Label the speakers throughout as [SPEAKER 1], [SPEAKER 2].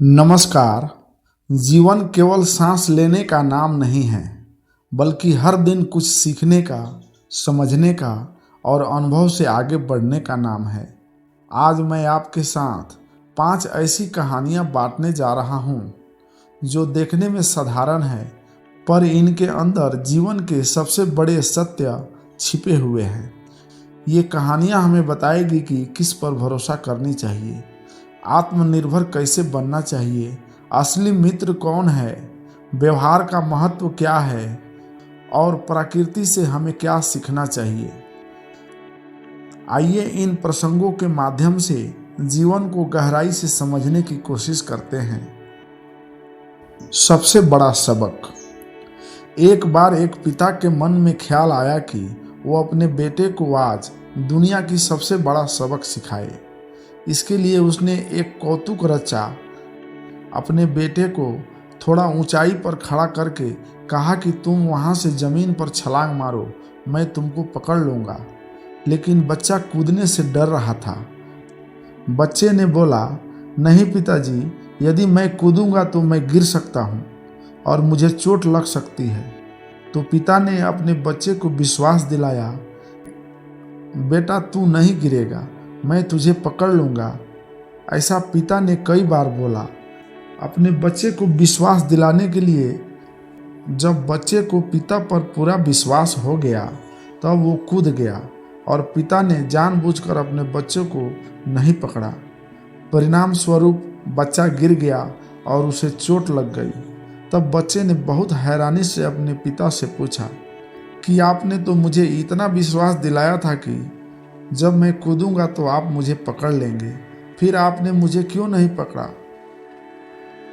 [SPEAKER 1] नमस्कार। जीवन केवल सांस लेने का नाम नहीं है, बल्कि हर दिन कुछ सीखने का, समझने का और अनुभव से आगे बढ़ने का नाम है। आज मैं आपके साथ 5 ऐसी कहानियां बांटने जा रहा हूं, जो देखने में साधारण है, पर इनके अंदर जीवन के सबसे बड़े सत्य छिपे हुए हैं। ये कहानियां हमें बताएगी कि किस पर भरोसा करनी चाहिए, आत्मनिर्भर कैसे बनना चाहिए, असली मित्र कौन है, व्यवहार का महत्व क्या है और प्रकृति से हमें क्या सीखना चाहिए। आइए इन प्रसंगों के माध्यम से जीवन को गहराई से समझने की कोशिश करते हैं। सबसे बड़ा सबक। एक बार एक पिता के मन में ख्याल आया कि वो अपने बेटे को आज दुनिया की सबसे बड़ा सबक सिखाए। इसके लिए उसने एक कौतुक रचा। अपने बेटे को थोड़ा ऊंचाई पर खड़ा करके कहा कि तुम वहां से जमीन पर छलांग मारो, मैं तुमको पकड़ लूंगा। लेकिन बच्चा कूदने से डर रहा था। बच्चे ने बोला, नहीं पिताजी, यदि मैं कूदूंगा तो मैं गिर सकता हूं और मुझे चोट लग सकती है। तो पिता ने अपने बच्चे को विश्वास दिलाया, बेटा तू नहीं गिरेगा, मैं तुझे पकड़ लूंगा। ऐसा पिता ने कई बार बोला। अपने बच्चे को विश्वास दिलाने के लिए जब बच्चे को पिता पर पूरा विश्वास हो गया, तब वो कूद गया और पिता ने जानबूझकर अपने बच्चे को नहीं पकड़ा। परिणाम स्वरूप बच्चा गिर गया और उसे चोट लग गई। तब बच्चे ने बहुत हैरानी से अपने पिता से पूछा कि आपने तो मुझे इतना विश्वास दिलाया था कि जब मैं कूदूंगा तो आप मुझे पकड़ लेंगे, फिर आपने मुझे क्यों नहीं पकड़ा।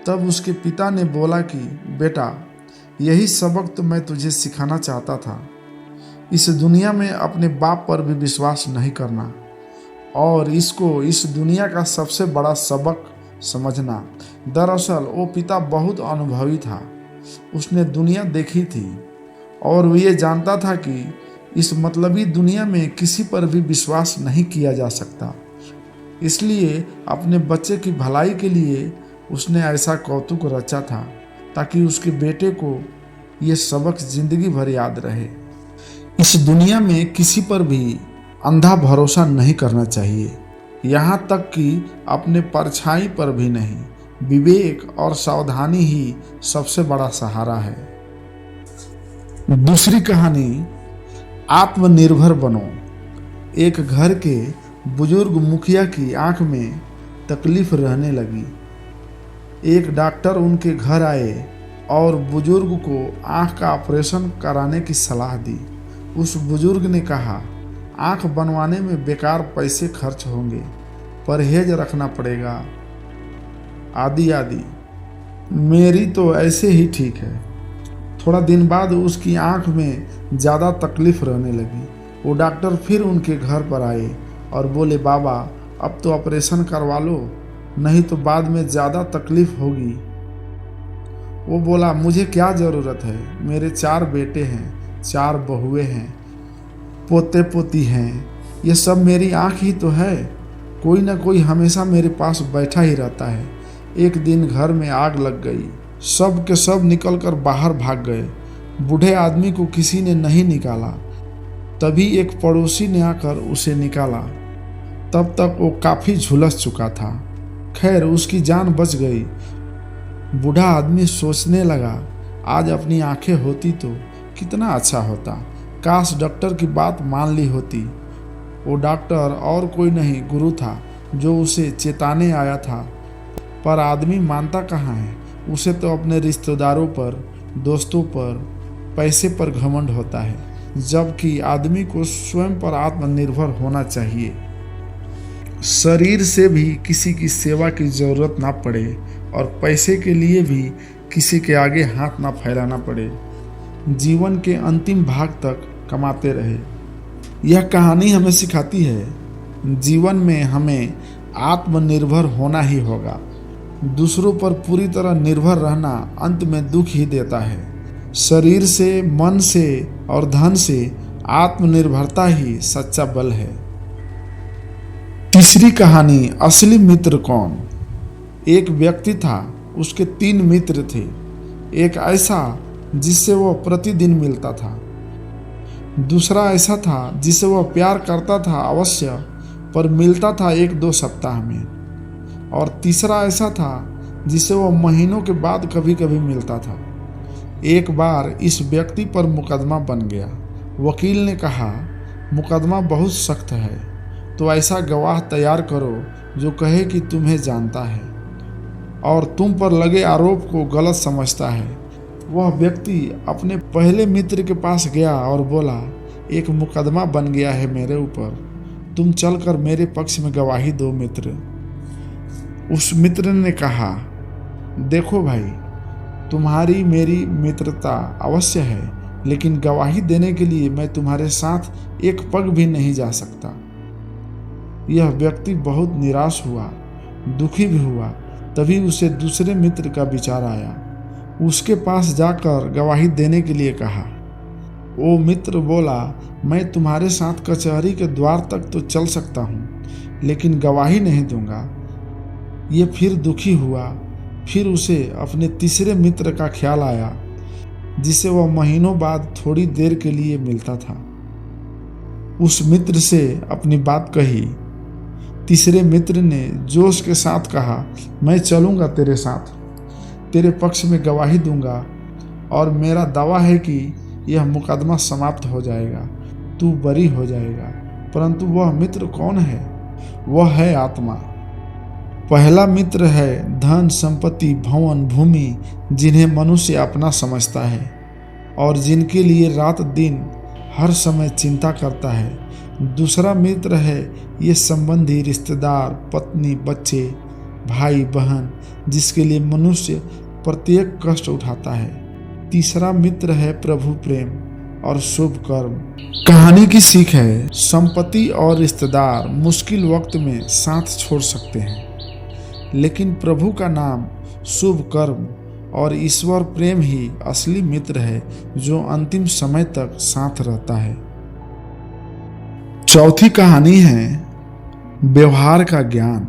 [SPEAKER 1] तब उसके पिता ने बोला कि बेटा, यही सबक तो मैं तुझे सिखाना चाहता था। इस दुनिया में अपने बाप पर भी विश्वास नहीं करना और इसको इस दुनिया का सबसे बड़ा सबक समझना। दरअसल वो पिता बहुत अनुभवी था। उसने दुनिया देखी थी और वो ये जानता था कि इस मतलबी दुनिया में किसी पर भी विश्वास नहीं किया जा सकता। इसलिए अपने बच्चे की भलाई के लिए उसने ऐसा कौतुक रचा था, ताकि उसके बेटे को ये सबक जिंदगी भर याद रहे। इस दुनिया में किसी पर भी अंधा भरोसा नहीं करना चाहिए, यहाँ तक कि अपने परछाई पर भी नहीं। विवेक और सावधानी ही सबसे बड़ा सहारा है। दूसरी कहानी, आत्मनिर्भर बनो। एक घर के बुजुर्ग मुखिया की आंख में तकलीफ रहने लगी। एक डॉक्टर उनके घर आए और बुजुर्ग को आंख का ऑपरेशन कराने की सलाह दी। उस बुजुर्ग ने कहा, आंख बनवाने में बेकार पैसे खर्च होंगे, परहेज रखना पड़ेगा, आदि आदि। मेरी तो ऐसे ही ठीक है। थोड़ा दिन बाद उसकी आंख में ज़्यादा तकलीफ रहने लगी। वो डॉक्टर फिर उनके घर पर आए और बोले, बाबा अब तो ऑपरेशन करवा लो, नहीं तो बाद में ज़्यादा तकलीफ होगी। वो बोला, मुझे क्या ज़रूरत है, मेरे 4 बेटे हैं, 4 बहुएं हैं, पोते पोती हैं, ये सब मेरी आंख ही तो है। कोई ना कोई हमेशा मेरे पास बैठा ही रहता है। एक दिन घर में आग लग गई, सब के सब निकलकर बाहर भाग गए। बूढ़े आदमी को किसी ने नहीं निकाला। तभी एक पड़ोसी ने आकर उसे निकाला। तब तक वो काफ़ी झुलस चुका था। खैर उसकी जान बच गई। बूढ़ा आदमी सोचने लगा, आज अपनी आंखें होती तो कितना अच्छा होता, काश डॉक्टर की बात मान ली होती। वो डॉक्टर और कोई नहीं, गुरु था, जो उसे चेताने आया था। पर आदमी मानता कहाँ है। उसे तो अपने रिश्तेदारों पर, दोस्तों पर, पैसे पर घमंड होता है, जबकि आदमी को स्वयं पर आत्मनिर्भर होना चाहिए। शरीर से भी किसी की सेवा की जरूरत ना पड़े और पैसे के लिए भी किसी के आगे हाथ ना फैलाना पड़े। जीवन के अंतिम भाग तक कमाते रहे। यह कहानी हमें सिखाती है, जीवन में हमें आत्मनिर्भर होना ही होगा। दूसरों पर पूरी तरह निर्भर रहना अंत में दुख ही देता है। शरीर से, मन से और धन से आत्मनिर्भरता ही सच्चा बल है। तीसरी कहानी, असली मित्र कौन। एक व्यक्ति था, उसके 3 मित्र थे। एक ऐसा जिससे वह प्रतिदिन मिलता था, दूसरा ऐसा था जिसे वह प्यार करता था अवश्य, पर मिलता था 1-2 सप्ताह में, और तीसरा ऐसा था जिसे वह महीनों के बाद कभी कभी मिलता था। एक बार इस व्यक्ति पर मुकदमा बन गया। वकील ने कहा, मुकदमा बहुत सख्त है, तो ऐसा गवाह तैयार करो जो कहे कि तुम्हें जानता है और तुम पर लगे आरोप को गलत समझता है। वह व्यक्ति अपने पहले मित्र के पास गया और बोला, एक मुकदमा बन गया है मेरे ऊपर, तुम चलकर मेरे पक्ष में गवाही दो। मित्र उस मित्र ने कहा, देखो भाई, तुम्हारी मेरी मित्रता अवश्य है, लेकिन गवाही देने के लिए मैं तुम्हारे साथ एक पग भी नहीं जा सकता। यह व्यक्ति बहुत निराश हुआ, दुखी भी हुआ। तभी उसे दूसरे मित्र का विचार आया। उसके पास जाकर गवाही देने के लिए कहा। वो मित्र बोला, मैं तुम्हारे साथ कचहरी के द्वार तक तो चल सकता हूँ, लेकिन गवाही नहीं दूंगा। ये फिर दुखी हुआ। फिर उसे अपने तीसरे मित्र का ख्याल आया, जिसे वह महीनों बाद थोड़ी देर के लिए मिलता था। उस मित्र से अपनी बात कही। तीसरे मित्र ने जोश के साथ कहा, मैं चलूंगा तेरे साथ, तेरे पक्ष में गवाही दूंगा, और मेरा दावा है कि यह मुकदमा समाप्त हो जाएगा, तू बरी हो जाएगा। परंतु वह मित्र कौन है? वह है आत्मा। पहला मित्र है धन, संपत्ति, भवन, भूमि, जिन्हें मनुष्य अपना समझता है और जिनके लिए रात दिन हर समय चिंता करता है। दूसरा मित्र है ये संबंधी, रिश्तेदार, पत्नी, बच्चे, भाई, बहन, जिसके लिए मनुष्य प्रत्येक कष्ट उठाता है। तीसरा मित्र है प्रभु प्रेम और शुभ कर्म। कहानी की सीख है, संपत्ति और रिश्तेदार मुश्किल वक्त में साथ छोड़ सकते हैं, लेकिन प्रभु का नाम, शुभ कर्म और ईश्वर प्रेम ही असली मित्र है, जो अंतिम समय तक साथ रहता है। चौथी कहानी है व्यवहार का ज्ञान।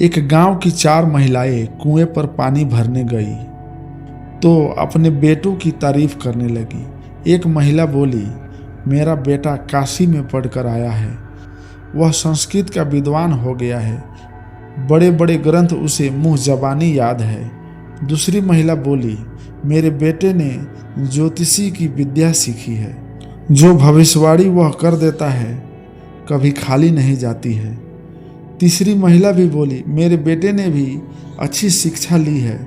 [SPEAKER 1] एक गांव की 4 महिलाएं कुएं पर पानी भरने गई तो अपने बेटों की तारीफ करने लगी। एक महिला बोली, मेरा बेटा काशी में पढ़कर आया है, वह संस्कृत का विद्वान हो गया है, बड़े बड़े ग्रंथ उसे मुंह जबानी याद है। दूसरी महिला बोली, मेरे बेटे ने ज्योतिषी की विद्या सीखी है, जो भविष्यवाणी वह कर देता है कभी खाली नहीं जाती है। तीसरी महिला भी बोली, मेरे बेटे ने भी अच्छी शिक्षा ली है,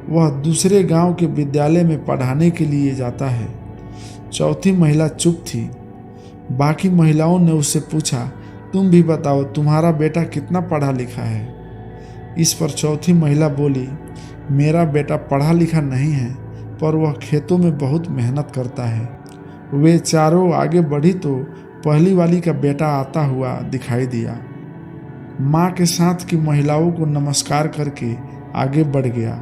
[SPEAKER 1] वह दूसरे गांव के विद्यालय में पढ़ाने के लिए जाता है। चौथी महिला चुप थी। बाकी महिलाओं ने उससे पूछा, तुम भी बताओ, तुम्हारा बेटा कितना पढ़ा लिखा है? इस पर चौथी महिला बोली, मेरा बेटा पढ़ा लिखा नहीं है, पर वह खेतों में बहुत मेहनत करता है। वे चारों आगे बढ़ी तो पहली वाली का बेटा आता हुआ दिखाई दिया। माँ के साथ की महिलाओं को नमस्कार करके आगे बढ़ गया।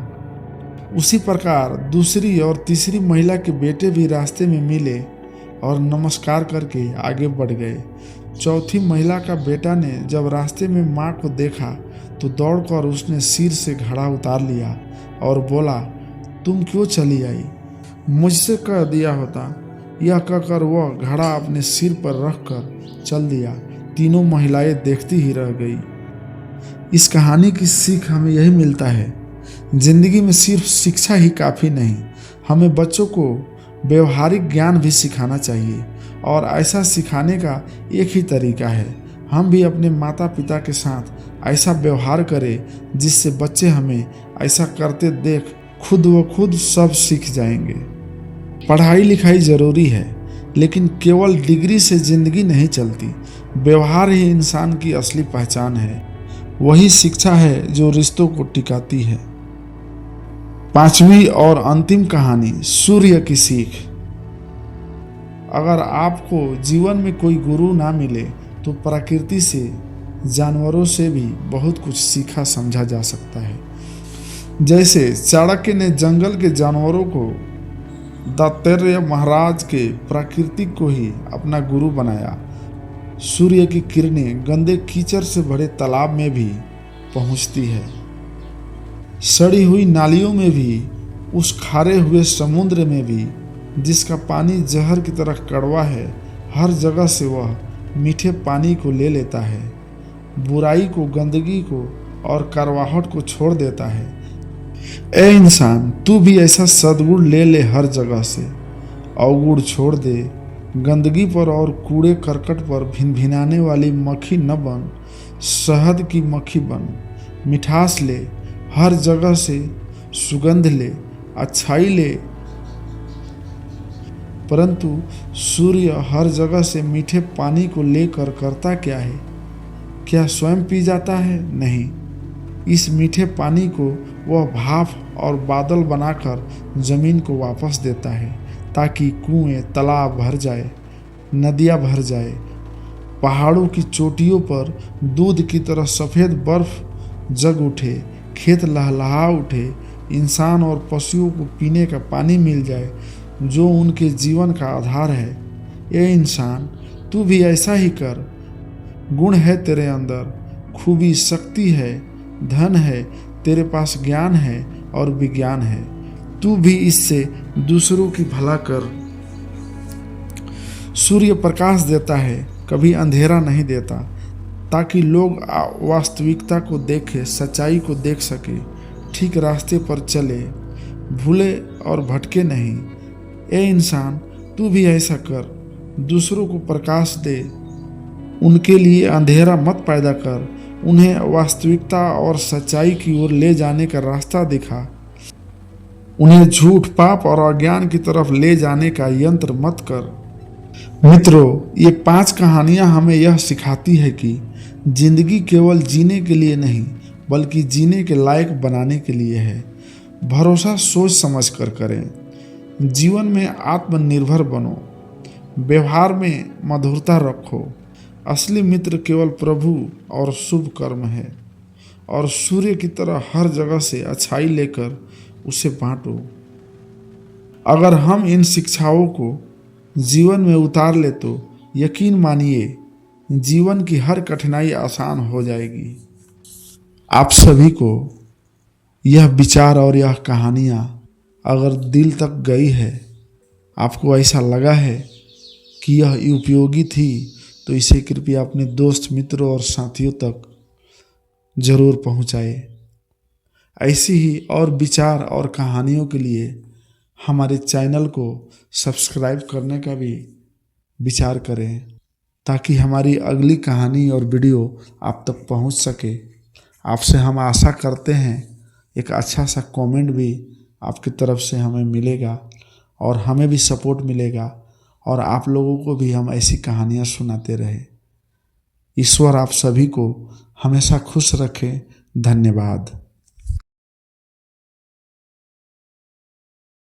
[SPEAKER 1] उसी प्रकार दूसरी और तीसरी महिला के बेटे भी रास्ते में मिले और नमस्कार करके आगे बढ़ गए। चौथी महिला का बेटा ने जब रास्ते में माँ को देखा तो दौड़कर उसने सिर से घड़ा उतार लिया और बोला, तुम क्यों चली आई? मुझसे कह दिया होता। यह कहकर वह घड़ा अपने सिर पर रखकर चल दिया। तीनों महिलाएं देखती ही रह गई। इस कहानी की सीख हमें यही मिलता है, जिंदगी में सिर्फ शिक्षा ही काफ़ी नहीं, हमें बच्चों को व्यवहारिक ज्ञान भी सिखाना चाहिए, और ऐसा सिखाने का एक ही तरीका है, हम भी अपने माता पिता के साथ ऐसा व्यवहार करें जिससे बच्चे हमें ऐसा करते देख खुद व खुद सब सीख जाएंगे। पढ़ाई लिखाई ज़रूरी है, लेकिन केवल डिग्री से ज़िंदगी नहीं चलती। व्यवहार ही इंसान की असली पहचान है, वही शिक्षा है जो रिश्तों को टिकाती है। 5वीं और अंतिम कहानी, सूर्य की सीख। अगर आपको जीवन में कोई गुरु ना मिले तो प्रकृति से, जानवरों से भी बहुत कुछ सीखा समझा जा सकता है। जैसे चाणक्य ने जंगल के जानवरों को, दत्तात्रेय महाराज के प्रकृति को ही अपना गुरु बनाया। सूर्य की किरणें गंदे कीचड़ से भरे तालाब में भी पहुंचती है, सड़ी हुई नालियों में भी, उस खारे हुए समुद्र में भी, जिसका पानी जहर की तरह कड़वा है, हर जगह से वह मीठे पानी को ले लेता है, बुराई को, गंदगी को और करवाहट को छोड़ देता है। ए इंसान, तू भी ऐसा सद्गुण ले ले हर जगह से। अवगुण छोड़ दे, गंदगी पर और कूड़े करकट पर भिनभिनाने वाली मक्खी न बन, शहद की मक्खी बन। मिठास ले, हर जगह से सुगंध ले, अच्छाई ले। परंतु सूर्य हर जगह से मीठे पानी को लेकर करता क्या है? क्या स्वयं पी जाता है? नहीं, इस मीठे पानी को वह भाप और बादल बनाकर जमीन को वापस देता है, ताकि कुएं, तालाब भर जाए, नदियां भर जाए, पहाड़ों की चोटियों पर दूध की तरह सफ़ेद बर्फ जग उठे, खेत लहलहा उठे, इंसान और पशुओं को पीने का पानी मिल जाए जो उनके जीवन का आधार है। ये इंसान, तू भी ऐसा ही कर। गुण है तेरे अंदर, खूबी, शक्ति है, धन है, तेरे पास ज्ञान है और विज्ञान है। तू भी इससे दूसरों की भला कर। सूर्य प्रकाश देता है, कभी अंधेरा नहीं देता, ताकि लोग वास्तविकता को देखे, सच्चाई को देख सके, ठीक रास्ते पर चले, भूले और भटके नहीं। ए इंसान, तू भी ऐसा कर। दूसरों को प्रकाश दे, उनके लिए अंधेरा मत पैदा कर, उन्हें वास्तविकता और सच्चाई की ओर ले जाने का रास्ता दिखा। उन्हें झूठ, पाप और अज्ञान की तरफ ले जाने का यंत्र मत कर। मित्रों, ये 5 कहानियां हमें यह सिखाती है कि जिंदगी केवल जीने के लिए नहीं, बल्कि जीने के लायक बनाने के लिए है। भरोसा सोच समझ कर करें। जीवन में आत्मनिर्भर बनो। व्यवहार में मधुरता रखो। असली मित्र केवल प्रभु और शुभ कर्म है। और सूर्य की तरह हर जगह से अच्छाई लेकर उसे बांटो। अगर हम इन शिक्षाओं को जीवन में उतार ले तो यकीन मानिए, जीवन की हर कठिनाई आसान हो जाएगी। आप सभी को यह विचार और यह कहानियाँ अगर दिल तक गई है, आपको ऐसा लगा है कि यह उपयोगी थी, तो इसे कृपया अपने दोस्त, मित्रों और साथियों तक जरूर पहुँचाए। ऐसी ही और विचार और कहानियों के लिए हमारे चैनल को सब्सक्राइब करने का भी विचार करें, ताकि हमारी अगली कहानी और वीडियो आप तक पहुंच सके। आपसे हम आशा करते हैं एक अच्छा सा कमेंट भी आपकी तरफ से हमें मिलेगा और हमें भी सपोर्ट मिलेगा, और आप लोगों को भी हम ऐसी कहानियां सुनाते रहे। ईश्वर आप सभी को हमेशा खुश रखे। धन्यवाद।